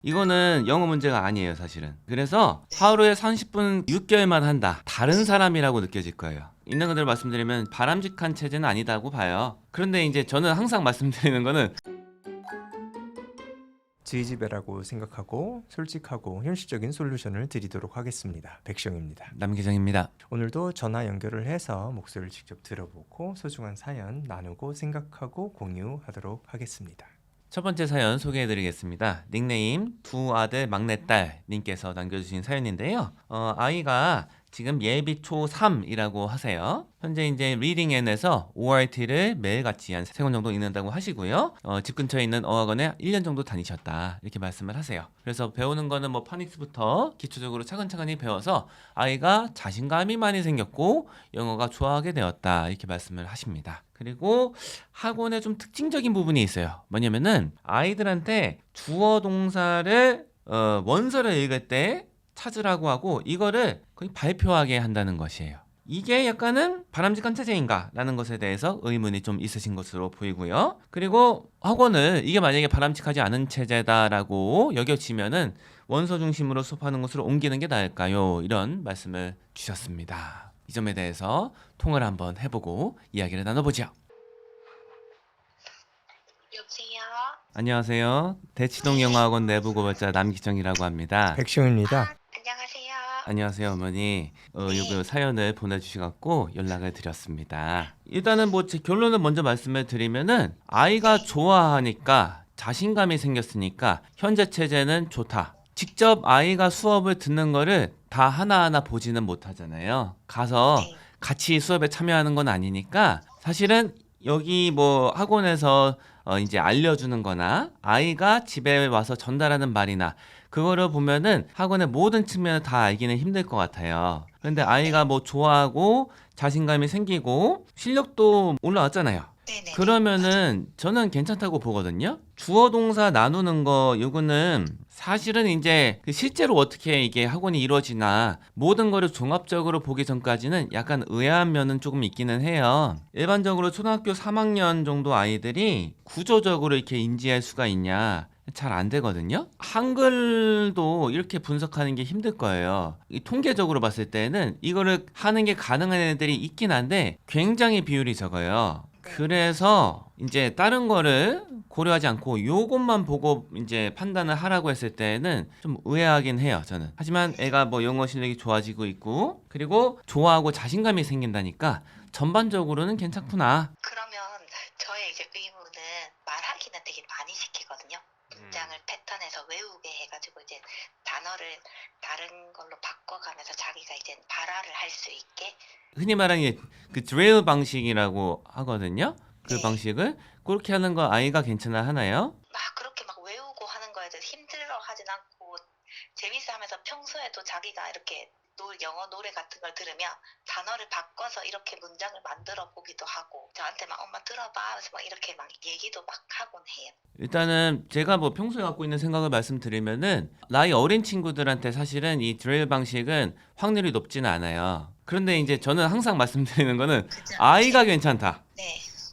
이거는 영어 문제가 아니에요, 사실은. 그래서 하루에 30분 6개월만 한다. 다른 사람이라고 느껴질 거예요. 있는 그대로 말씀드리면 바람직한 체제는 아니다고 봐요. 그런데 이제 저는 항상 말씀드리는 거는 지지배라고 생각하고 솔직하고 현실적인 솔루션을 드리도록 하겠습니다. 백시영입니다. 남기정입니다. 오늘도 전화 연결을 해서 목소리를 직접 들어보고 소중한 사연 나누고 생각하고 공유하도록 하겠습니다. 첫 번째 사연 소개해드리겠습니다. 닉네임 두 아들 막내딸 님께서 남겨주신 사연인데요. 아이가 지금 예비 초3이라고 하세요. 현재 이제 리딩 앤에서 ORT를 매일같이 한 3권 정도 읽는다고 하시고요. 집 근처에 있는 어학원에 1년 정도 다니셨다 이렇게 말씀을 하세요. 그래서 배우는 거는 뭐 파닉스부터 기초적으로 차근차근히 배워서 아이가 자신감이 많이 생겼고 영어가 좋아하게 되었다 이렇게 말씀을 하십니다. 그리고 학원에 좀 특징적인 부분이 있어요. 뭐냐면은 아이들한테 주어 동사를 원서를 읽을 때 찾으라고 하고 이거를 거의 발표하게 한다는 것이에요. 이게 약간은 바람직한 체제인가? 라는 것에 대해서 의문이 좀 있으신 것으로 보이고요. 그리고 학원을 이게 만약에 바람직하지 않은 체제다라고 여겨지면은 원서 중심으로 수업하는 것으로 옮기는 게 나을까요? 이런 말씀을 주셨습니다. 이 점에 대해서 통화를 한번 해보고 이야기를 나눠보죠. 여보세요? 안녕하세요. 대치동영어학원 내부고발자 남기정이라고 합니다. 백시영입니다. 안녕하세요. 안녕하세요, 어머니. 네. 요거 사연을 보내주셔갖고 연락을 드렸습니다. 일단은 뭐 제 결론을 먼저 말씀을 드리면은 아이가 좋아하니까 자신감이 생겼으니까 현재 체제는 좋다. 직접 아이가 수업을 듣는 거를 다 하나하나 보지는 못하잖아요. 가서 네. 같이 수업에 참여하는 건 아니니까 사실은 여기 뭐 학원에서 이제 알려주는 거나 아이가 집에 와서 전달하는 말이나 그거를 보면은 학원의 모든 측면을 다 알기는 힘들 것 같아요. 그런데 아이가 뭐 좋아하고 자신감이 생기고 실력도 올라왔잖아요. 네네. 그러면은 저는 괜찮다고 보거든요. 주어 동사 나누는 거 요거는 사실은 이제 그 실제로 어떻게 이게 학원이 이루어지나 모든 거를 종합적으로 보기 전까지는 약간 의아한 면은 조금 있기는 해요. 일반적으로 초등학교 3학년 정도 아이들이 구조적으로 이렇게 인지할 수가 있냐? 잘 안 되거든요. 한글도 이렇게 분석하는 게 힘들 거예요. 이 통계적으로 봤을 때는 이거를 하는 게 가능한 애들이 있긴 한데 굉장히 비율이 적어요. 그래서 이제 다른 거를 고려하지 않고 요것만 보고 이제 판단을 하라고 했을 때는 좀 의아하긴 해요, 저는. 하지만 애가 뭐 영어 실력이 좋아지고 있고 그리고 좋아하고 자신감이 생긴다니까 전반적으로는 괜찮구나. 그러면 저의 이제 의무는 말하기는 되게 많이 시키거든요. 문장을 패턴에서 외우게 해가지고 이제 단어를 다른 걸로 바꿔가면서 자기가 이제 발화를 할 수 있게. 흔히 말하는 그 드릴 방식이라고 하거든요. 그 네. 방식을 그렇게 하는 거 아이가 괜찮아 하나요? 막 그렇게 막 외우고 하는 거에 대해서 힘들어 하진 않고 재밌어 하면서 평소에도 자기가 이렇게 영어 노래 같은 걸 들으면 단어를 바꿔서 이렇게 문장을 만들어 보기도 하고 저한테 막 엄마 들어봐 하면서 막 이렇게 막 얘기도 막 하곤 해요. 일단은 제가 뭐 평소에 갖고 있는 생각을 말씀드리면은 나이 어린 친구들한테 사실은 이 드릴 방식은 확률이 높지는 않아요. 그런데 이제 저는 항상 말씀드리는 거는 그죠? 아이가 괜찮다. 네.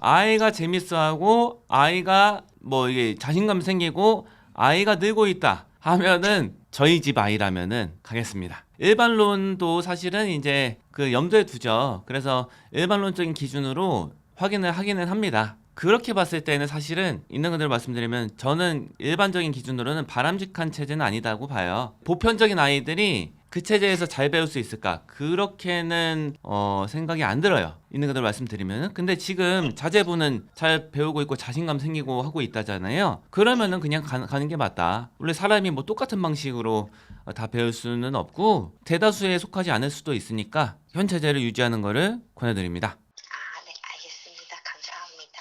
아이가 재밌어하고 아이가 뭐 이게 자신감 생기고 아이가 늘고 있다 하면은 저희 집 아이라면은 가겠습니다. 일반론도 사실은 이제 그 염두에 두죠. 그래서 일반론적인 기준으로 확인을 하기는 합니다. 그렇게 봤을 때는 사실은 있는 그대로 말씀드리면 저는 일반적인 기준으로는 바람직한 체제는 아니다고 봐요. 보편적인 아이들이 그 체제에서 잘 배울 수 있을까? 그렇게는 생각이 안 들어요. 있는 그대로 말씀드리면은. 근데 지금 자제분은 잘 배우고 있고 자신감 생기고 하고 있다잖아요. 그러면은 그냥 가는 게 맞다. 원래 사람이 뭐 똑같은 방식으로 다 배울 수는 없고 대다수에 속하지 않을 수도 있으니까 현 체제를 유지하는 거를 권해드립니다. 네, 알겠습니다. 감사합니다.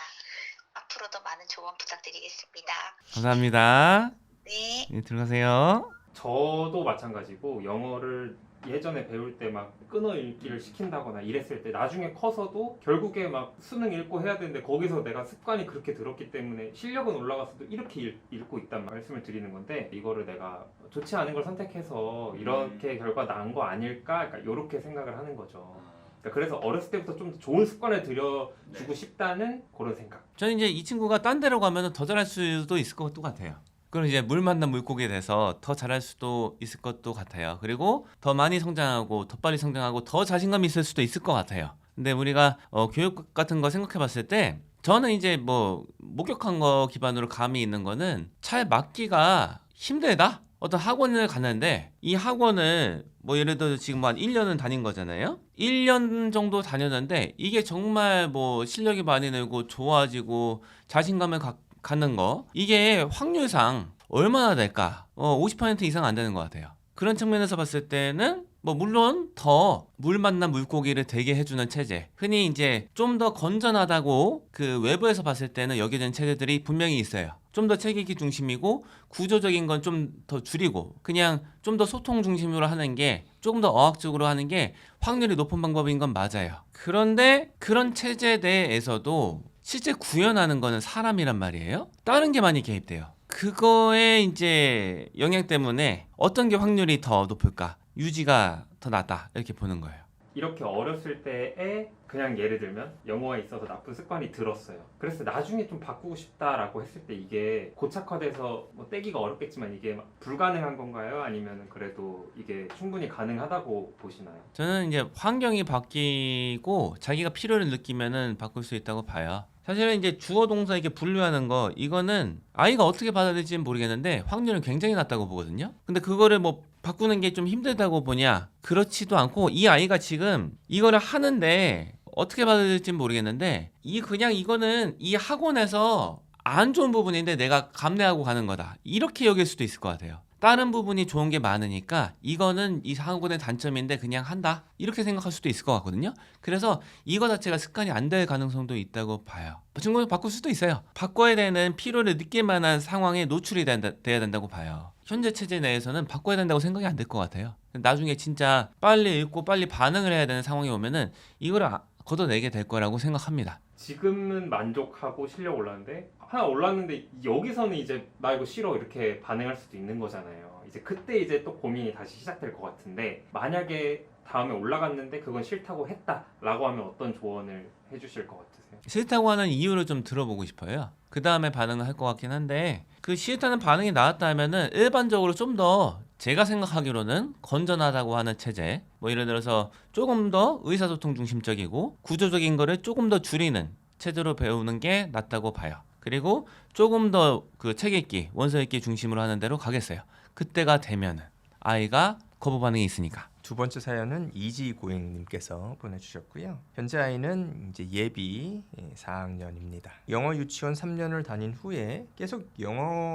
앞으로도 많은 조언 부탁드리겠습니다. 감사합니다. 네. 네, 들어가세요. 저도 마찬가지고 영어를 예전에 배울 때 막 끊어 읽기를 시킨다거나 이랬을 때 나중에 커서도 결국에 막 수능 읽고 해야 되는데 거기서 내가 습관이 그렇게 들었기 때문에 실력은 올라갔어도 이렇게 읽고 있단 말씀을 드리는 건데 이거를 내가 좋지 않은 걸 선택해서 이렇게 결과 나은 거 아닐까? 그러니까 이렇게 생각을 하는 거죠. 그러니까 그래서 어렸을 때부터 좀 좋은 습관을 들여주고 싶다는 그런 생각. 저는 이제 이 친구가 딴 데로 가면 더 잘할 수도 있을 것 같아요. 그럼 이제 물 만난 물고기에 대해서 더 잘할 수도 있을 것도 같아요. 그리고 더 많이 성장하고 더 빨리 성장하고 더 자신감이 있을 수도 있을 것 같아요. 근데 우리가 교육 같은 거 생각해 봤을 때 저는 이제 뭐 목격한 거 기반으로 감이 있는 거는 잘 맞기가 힘들다? 어떤 학원을 갔는데 이 학원을 뭐 예를 들어 지금 한 1년은 다닌 거잖아요. 1년 정도 다녔는데 이게 정말 뭐 실력이 많이 늘고 좋아지고 자신감을 갖는 거 이게 확률상 얼마나 될까? 50% 이상 안 되는 것 같아요. 그런 측면에서 봤을 때는 뭐 물론 더 물 만난 물고기를 되게 해주는 체제, 흔히 이제 좀 더 건전하다고 그 외부에서 봤을 때는 여겨지는 체제들이 분명히 있어요. 좀 더 책 읽기 중심이고 구조적인 건 좀 더 줄이고 그냥 좀 더 소통 중심으로 하는 게 조금 더 어학적으로 하는 게 확률이 높은 방법인 건 맞아요. 그런데 그런 체제 내에서도 실제 구현하는 거는 사람이란 말이에요. 다른 게 많이 개입돼요. 그거에 이제 영향 때문에 어떤 게 확률이 더 높을까? 유지가 더 낫다 이렇게 보는 거예요. 이렇게 어렸을 때에 그냥 예를 들면 영어에 있어서 나쁜 습관이 들었어요. 그래서 나중에 좀 바꾸고 싶다라고 했을 때 이게 고착화돼서 뭐 떼기가 어렵겠지만 이게 막 불가능한 건가요? 아니면 그래도 이게 충분히 가능하다고 보시나요? 저는 이제 환경이 바뀌고 자기가 필요를 느끼면은 바꿀 수 있다고 봐요. 사실은 이제 주어 동사 이렇게 분류하는 거 이거는 아이가 어떻게 받아들일지는 모르겠는데 확률은 굉장히 낮다고 보거든요. 근데 그거를 뭐 바꾸는 게 좀 힘들다고 보냐? 그렇지도 않고 이 아이가 지금 이거를 하는데 어떻게 받아들일지는 모르겠는데 그냥 이거는 이 학원에서 안 좋은 부분인데 내가 감내하고 가는 거다. 이렇게 여길 수도 있을 것 같아요. 다른 부분이 좋은 게 많으니까 이거는 이 학원의 단점인데 그냥 한다. 이렇게 생각할 수도 있을 것 같거든요. 그래서 이거 자체가 습관이 안 될 가능성도 있다고 봐요. 친구를 바꿀 수도 있어요. 바꿔야 되는 필요를 느낄 만한 상황에 노출이 돼야 된다고 봐요. 현재 체제 내에서는 바꿔야 된다고 생각이 안 될 것 같아요. 나중에 진짜 빨리 읽고 빨리 반응을 해야 되는 상황이 오면은 이걸 걷어내게 될 거라고 생각합니다. 지금은 만족하고 실력 올랐는데 하나 올랐는데 여기서는 이제 나 이거 싫어 이렇게 반응할 수도 있는 거잖아요. 이제 그때 이제 또 고민이 다시 시작될 것 같은데 만약에 다음에 올라갔는데 그건 싫다고 했다라고 하면 어떤 조언을 해주실 것 같으세요? 싫다고 하는 이유를 좀 들어보고 싶어요. 그 다음에 반응을 할 것 같긴 한데 그 싫다는 반응이 나왔다 하면은 일반적으로 좀 더 제가 생각하기로는 건전하다고 하는 체제, 뭐 예를 들어서 조금 더 의사소통 중심적이고 구조적인 거를 조금 더 줄이는 체제로 배우는 게 낫다고 봐요. 그리고 조금 더 그 책 읽기, 원서 읽기 중심으로 하는 대로 가겠어요. 그때가 되면은 아이가 거부 반응이 있으니까. 두 번째 사연은 이지고행님께서 보내주셨고요. 현재 아이는 이제 예비 4학년입니다. 영어 유치원 3년을 다닌 후에 계속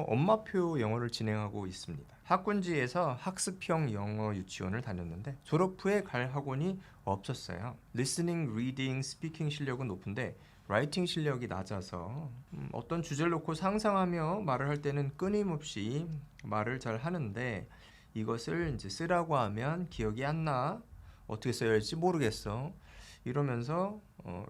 엄마표 영어를 진행하고 있습니다. 학군지에서 학습형 영어 유치원을 다녔는데 졸업 후에 갈 학원이 없었어요. 리스닝, 리딩, 스피킹 실력은 높은데 라이팅 실력이 낮아서 어떤 주제를 놓고 상상하며 말을 할 때는 끊임없이 말을 잘 하는데 이것을 이제 쓰라고 하면 기억이 안 나. 어떻게 써야 할지 모르겠어. 이러면서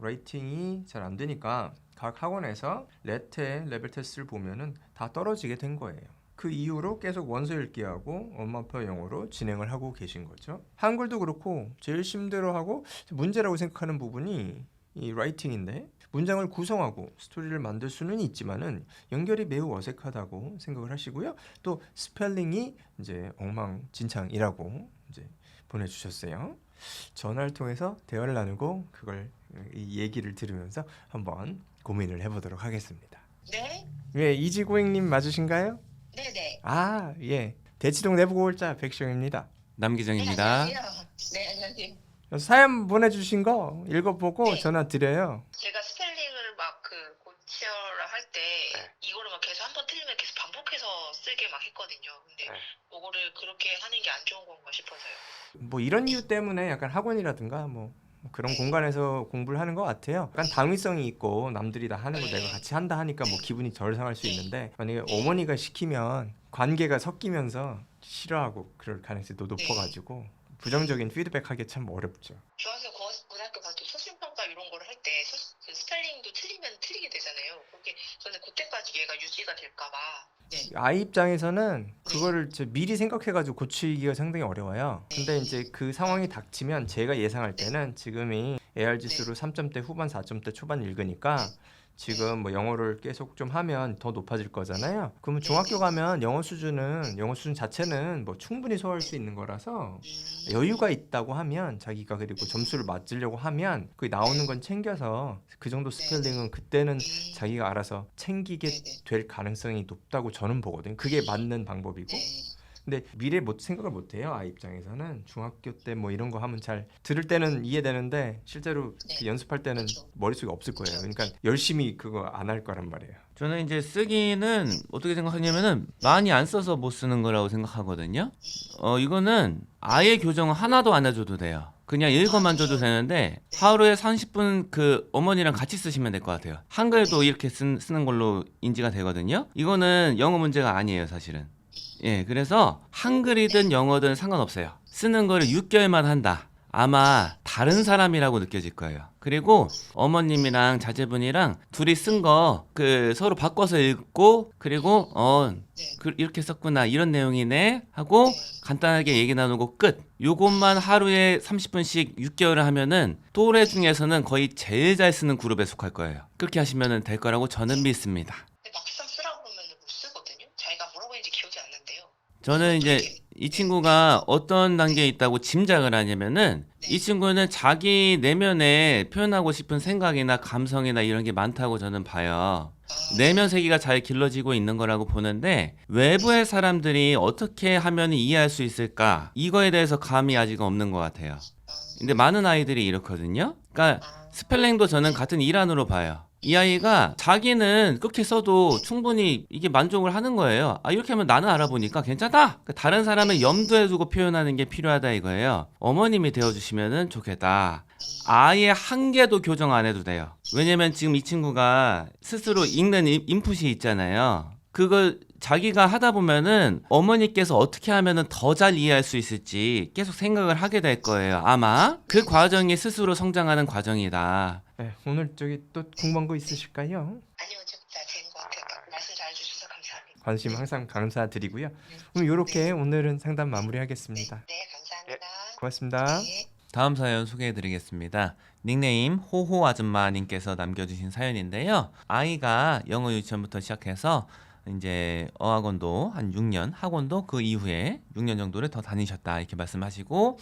라이팅이 잘 안 되니까 각 학원에서 레테 레벨 테스트를 보면은 다 떨어지게 된 거예요. 그 이후로 계속 원서 읽기하고 엄마표 영어로 진행을 하고 계신 거죠. 한글도 그렇고 제일 힘들어하고 문제라고 생각하는 부분이 이 라이팅인데 문장을 구성하고 스토리를 만들 수는 있지만은 연결이 매우 어색하다고 생각을 하시고요. 또 스펠링이 이제 엉망진창이라고 이제 보내주셨어요. 전화를 통해서 대화를 나누고 이 얘기를 들으면서 한번 고민을 해보도록 하겠습니다. 네? 예, 이지고행님 맞으신가요? 네네. 아, 예. 대치동 내부고울자 백시영입니다. 남기정입니다. 네, 안녕하세요. 네, 안녕하세요. 사연 보내주신 거 읽어보고 네. 전화 드려요. 제가 스펠링을 막 고치라 할 때 이거를 막 계속 한 번 틀리면 계속 반복해서 쓰게 막 했거든요. 근데 이거를 그렇게 하는 게 안 좋은 건가 싶어서요. 뭐 이런 이유 때문에 약간 학원이라든가 뭐 그런 공간에서 공부를 하는 것 같아요. 약간 당위성이 있고 남들이 다 하는 거 내가 같이 한다 하니까 뭐 기분이 덜 상할 수 있는데 만약에 어머니가 시키면 관계가 섞이면서 싫어하고 그럴 가능성이 또 높아가지고 부정적인 피드백하기 참 어렵죠. 중학교 고등학교 가서 수준평가 이런 거를 할 때 스펠링도 틀리면 틀리게 되잖아요. 그게 저는 그때까지 얘가 유지가 될까봐. 네. 아이 입장에서는 그거를 미리 생각해가지고 고치기가 상당히 어려워요. 근데 이제 그 상황이 닥치면 제가 예상할 때는 지금이 AR 지수로 3점대 후반 4점대 초반 읽으니까 지금 뭐 영어를 계속 좀 하면 더 높아질 거잖아요. 그러면 중학교 가면 영어 수준 자체는 뭐 충분히 소화할 수 있는 거라서 여유가 있다고 하면 자기가 그리고 점수를 맞으려고 하면 그 나오는 건 챙겨서 그 정도 스펠링은 그때는 자기가 알아서 챙기게 될 가능성이 높다고 저는 보거든요. 그게 맞는 방법이고. 근데 미래 못 생각을 못 해요. 아이 입장에서는 중학교 때 뭐 이런 거 하면 잘 들을 때는 이해되는데 실제로 그 연습할 때는 머릿속에 없을 거예요. 그러니까 열심히 그거 안 할 거란 말이에요. 저는 이제 쓰기는 어떻게 생각하냐면은 많이 안 써서 못 쓰는 거라고 생각하거든요. 이거는 아예 교정 하나도 안 해줘도 돼요. 그냥 읽어만 줘도 되는데 하루에 30분 그 어머니랑 같이 쓰시면 될 것 같아요. 한글도 이렇게 쓰는 걸로 인지가 되거든요. 이거는 영어 문제가 아니에요, 사실은. 예, 그래서 한글이든 영어든 상관없어요. 쓰는 거를 6개월만 한다. 아마 다른 사람이라고 느껴질 거예요. 그리고 어머님이랑 자제분이랑 둘이 쓴 거 그 서로 바꿔서 읽고 그리고 이렇게 썼구나 이런 내용이네 하고 간단하게 얘기 나누고 끝. 요것만 하루에 30분씩 6개월을 하면은 또래 중에서는 거의 제일 잘 쓰는 그룹에 속할 거예요. 그렇게 하시면 될 거라고 저는 믿습니다. 근데 막상 쓰라고 그러면 못 쓰거든요. 자기가 뭐라고 했는지 기억이 안 난대요. 저는 이제 이 친구가 어떤 단계에 있다고 짐작을 하냐면은 이 친구는 자기 내면에 표현하고 싶은 생각이나 감성이나 이런 게 많다고 저는 봐요. 내면 세계가 잘 길러지고 있는 거라고 보는데 외부의 사람들이 어떻게 하면 이해할 수 있을까? 이거에 대해서 감이 아직 없는 것 같아요. 근데 많은 아이들이 이렇거든요. 그러니까 스펠링도 저는 같은 일환으로 봐요. 이 아이가 자기는 그렇게 써도 충분히 이게 만족을 하는 거예요. 이렇게 하면 나는 알아보니까 괜찮다. 다른 사람을 염두에 두고 표현하는 게 필요하다 이거예요. 어머님이 되어주시면 좋겠다. 아예 한 개도 교정 안 해도 돼요. 왜냐면 지금 이 친구가 스스로 읽는 인풋이 있잖아요. 그걸 자기가 하다 보면은 어머니께서 어떻게 하면은 더 잘 이해할 수 있을지 계속 생각을 하게 될 거예요. 아마 그 과정이 스스로 성장하는 과정이다. 네, 오늘 저기 또 궁금한 거 있으실까요? 아니요, 다된 것 같아요. 말씀 잘 해주셔서 감사합니다. 관심 항상 감사드리고요. 그럼 이렇게 오늘은 상담 마무리하겠습니다. 네, 감사합니다. 고맙습니다. 네. 다음 사연 소개해드리겠습니다. 닉네임 호호 아줌마님께서 남겨주신 사연인데요. 아이가 영어 유치원부터 시작해서 이제 어학원도 한 6년, 학원도 그 이후에 6년 정도를 더 다니셨다 이렇게 말씀하시고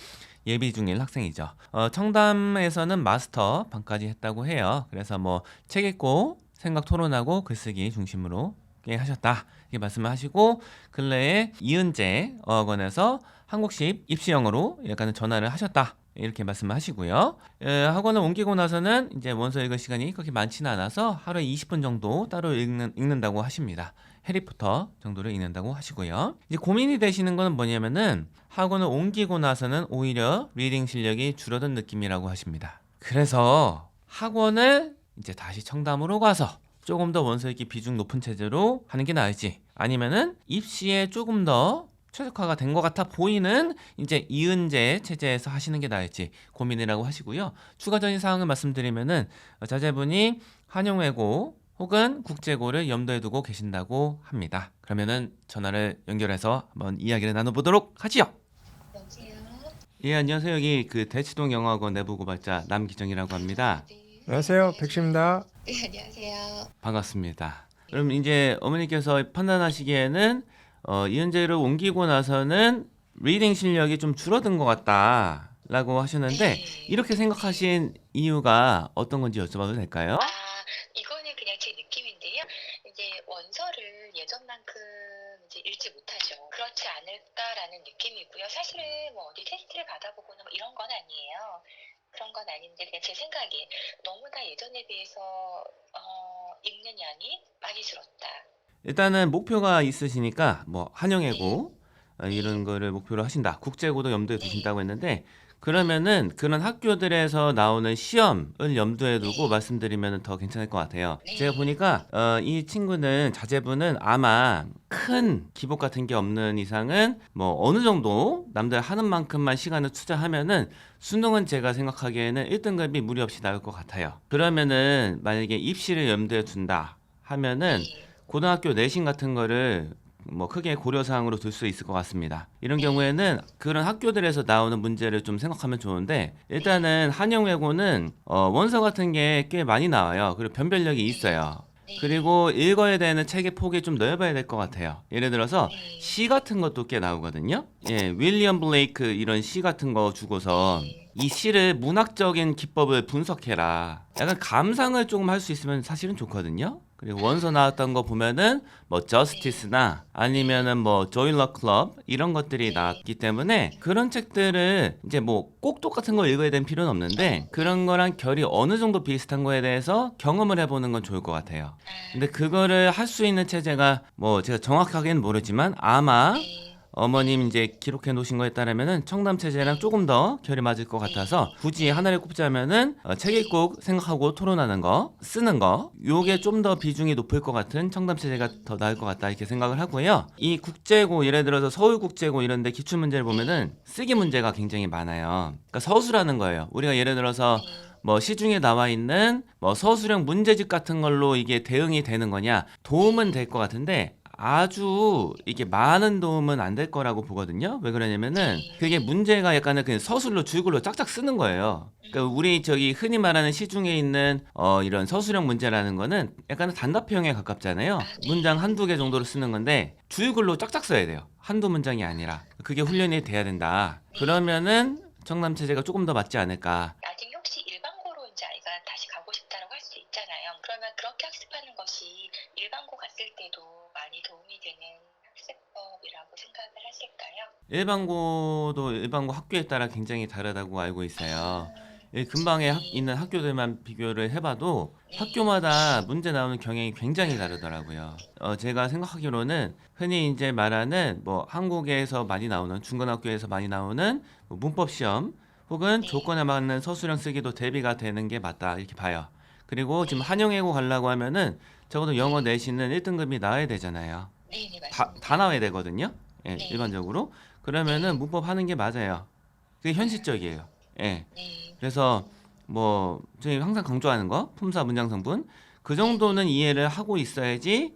예비 중일 학생이죠. 청담에서는 마스터 반까지 했다고 해요. 그래서 뭐 책 읽고 생각 토론하고 글쓰기 중심으로 하셨다 이렇게 말씀을 하시고 근래에 이은재 어학원에서 한국식 입시 영어로 약간 전화를 하셨다. 이렇게 말씀을 하시고요. 학원을 옮기고 나서는 이제 원서 읽을 시간이 그렇게 많지는 않아서 하루에 20분 정도 따로 읽는다고 하십니다. 해리포터 정도를 읽는다고 하시고요. 이제 고민이 되시는 건 뭐냐면은 학원을 옮기고 나서는 오히려 리딩 실력이 줄어든 느낌이라고 하십니다. 그래서 학원을 이제 다시 청담으로 가서 조금 더 원서 읽기 비중 높은 체제로 하는 게 나을지 아니면은 입시에 조금 더 최적화가 된 것 같아 보이는 이제 이은재 체제에서 하시는 게 나을지 고민이라고 하시고요. 추가적인 사항을 말씀드리면은 자제분이 한용외고 혹은 국제고를 염두에 두고 계신다고 합니다. 그러면은 전화를 연결해서 한번 이야기를 나눠보도록 하지요. 여보세요? 예, 안녕하세요. 여기 그 대치동 영어학원 내부 고발자 남기정이라고 합니다. 안녕하세요, 백시입니다. 네, 안녕하세요. 반갑습니다. 그럼 이제 어머니께서 판단하시기에는 이은재를 옮기고 나서는 리딩 실력이 좀 줄어든 것 같다라고 하셨는데 네. 이렇게 생각하신 이유가 어떤 건지 여쭤봐도 될까요? 이거는 그냥 제 느낌인데요. 이제 원서를 예전만큼 이제 읽지 못하죠. 그렇지 않을까라는 느낌이고요. 사실은 뭐 어디 테스트를 받아보거나 뭐 이런 건 아니에요. 그런 건 아닌데 그냥 제 생각에 너무나 예전에 비해서 읽는 양이 많이 줄었다. 일단은 목표가 있으시니까 뭐 한영예고 이런 거를 목표로 하신다. 국제고도 염두에 두신다고 했는데 그러면은 그런 학교들에서 나오는 시험을 염두에 두고 말씀드리면 더 괜찮을 것 같아요. 제가 보니까 이 친구는 자제분은 아마 큰 기복 같은 게 없는 이상은 뭐 어느 정도 남들 하는 만큼만 시간을 투자하면은 수능은 제가 생각하기에는 1등급이 무리 없이 나올 것 같아요. 그러면은 만약에 입시를 염두에 둔다 하면은 고등학교 내신 같은 거를 뭐 크게 고려 사항으로 둘 수 있을 것 같습니다. 이런 경우에는 그런 학교들에서 나오는 문제를 좀 생각하면 좋은데 일단은 한영외고는 원서 같은 게 꽤 많이 나와요. 그리고 변별력이 있어요. 그리고 읽어야 되는 책의 폭이 좀 넓어야 될 것 같아요. 예를 들어서 시 같은 것도 꽤 나오거든요. 예, 윌리엄 블레이크 이런 시 같은 거 주고서 이 시를 문학적인 기법을 분석해라. 약간 감상을 조금 할 수 있으면 사실은 좋거든요. 그리고 원서 나왔던 거 보면은 뭐 저스티스나 아니면은 뭐 조일러 클럽 이런 것들이 나왔기 때문에 그런 책들을 이제 뭐 꼭 똑같은 걸 읽어야 되는 필요는 없는데 그런 거랑 결이 어느 정도 비슷한 거에 대해서 경험을 해보는 건 좋을 것 같아요. 근데 그거를 할 수 있는 체제가 뭐 제가 정확하게는 모르지만 아마 어머님 이제 기록해 놓으신 거에 따르면은 청담 체제랑 조금 더 결이 맞을 것 같아서 굳이 하나를 꼽자면은 책 읽고 생각하고 토론하는 거, 쓰는 거 요게 좀 더 비중이 높을 것 같은 청담 체제가 더 나을 것 같다 이렇게 생각을 하고요. 이 국제고 예를 들어서 서울국제고 이런 데 기출 문제를 보면은 쓰기 문제가 굉장히 많아요. 그러니까 서술하는 거예요. 우리가 예를 들어서 뭐 시중에 나와 있는 뭐 서술형 문제집 같은 걸로 이게 대응이 되는 거냐 도움은 될 것 같은데 아주 이게 많은 도움은 안 될 거라고 보거든요. 왜 그러냐면은 그게 문제가 약간은 그냥 서술로 줄글로 짝짝 쓰는 거예요. 그러니까 우리 저기 흔히 말하는 시중에 있는 이런 서술형 문제라는 거는 약간은 단답형에 가깝잖아요. 문장 한두 개 정도로 쓰는 건데 줄글로 짝짝 써야 돼요. 한두 문장이 아니라. 그게 훈련이 돼야 된다. 그러면은 청남 체제가 조금 더 맞지 않을까. 나중에 혹시 일반고로 이제 아이가 다시 가고 싶다라고 할 수 있잖아요. 그러면 그렇게 학습하는 것이 일반고 갔을 때도 많이 도움이 되는 학습법이라고 생각을 하실까요? 일반고도 일반고 학교에 따라 굉장히 다르다고 알고 있어요. 이 근방에 있는 학교들만 비교를 해봐도 학교마다 문제 나오는 경향이 굉장히 다르더라고요. 제가 생각하기로는 흔히 이제 말하는 뭐 한국에서 많이 나오는 중고등학교에서 많이 나오는 뭐 문법 시험 혹은 조건에 맞는 서술형 쓰기도 대비가 되는 게 맞다 이렇게 봐요. 그리고 지금 한영외고 가려고 하면은 적어도 영어 내신은 1등급이 나와야 되잖아요. 네, 다 나와야 되거든요. 예, 네. 일반적으로. 그러면은 문법 하는 게 맞아요. 그게 현실적이에요. 예. 네. 그래서 뭐 저희 항상 강조하는 거 품사 문장 성분 그 정도는 이해를 하고 있어야지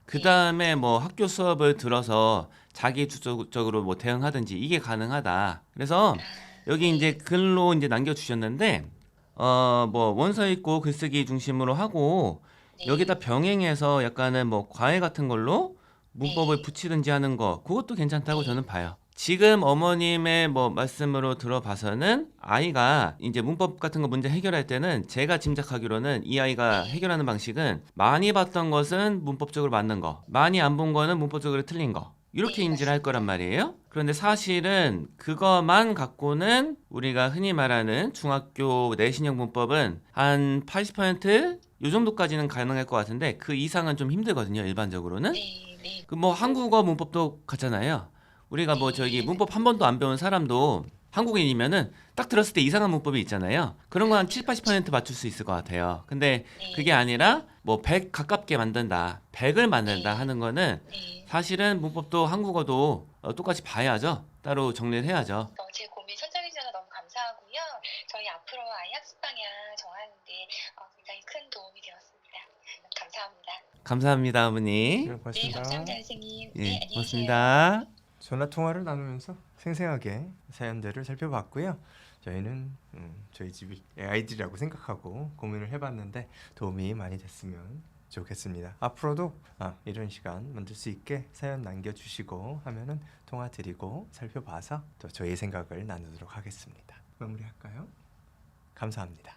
그 다음에 뭐 학교 수업을 들어서 자기 주도적으로 뭐 대응하든지 이게 가능하다. 그래서 여기 이제 글로 이제 남겨주셨는데 뭐 원서 읽고 글쓰기 중심으로 하고 여기다 병행해서 약간은 뭐 과외 같은 걸로 문법을 붙이든지 하는 거 그것도 괜찮다고 저는 봐요. 지금 어머님의 뭐 말씀으로 들어봐서는 아이가 이제 문법 같은 거 문제 해결할 때는 제가 짐작하기로는 이 아이가 해결하는 방식은 많이 봤던 것은 문법적으로 맞는 거, 많이 안 본 거는 문법적으로 틀린 거 이렇게 인지를 할 거란 말이에요. 그런데 사실은 그것만 갖고는 우리가 흔히 말하는 중학교 내신형 문법은 한 80%? 요 정도까지는 가능할 것 같은데 그 이상은 좀 힘들거든요. 일반적으로는. 그 뭐 한국어 문법도 같잖아요. 우리가 뭐 저기 문법 한 번도 안 배운 사람도 한국인이면은 딱 들었을 때 이상한 문법이 있잖아요. 그런 거 한 7, 80% 맞출 수 있을 것 같아요. 근데 그게 아니라 뭐 100 가깝게 만든다, 100을 만든다 하는 거는 사실은 문법도 한국어도 똑같이 봐야죠. 따로 정리를 해야죠. 제 고민 선정해 주셔서 너무 감사하고요. 저희 앞으로 아이 학습 방향 정하는데 굉장히 큰 도움이 되었습니다. 감사합니다. 감사합니다, 어머니. 네, 고맙습니다. 감사합니다, 선생님. 예, 안녕히 계세요. 고맙습니다. 전화 통화를 나누면서 생생하게 사연들을 살펴봤고요. 저희는 저희 집이 아이들이라고 생각하고 고민을 해봤는데 도움이 많이 됐으면 좋겠습니다. 앞으로도 이런 시간 만들 수 있게 사연 남겨주시고 하면은 통화 드리고 살펴봐서 또 저희 생각을 나누도록 하겠습니다. 마무리할까요? 감사합니다.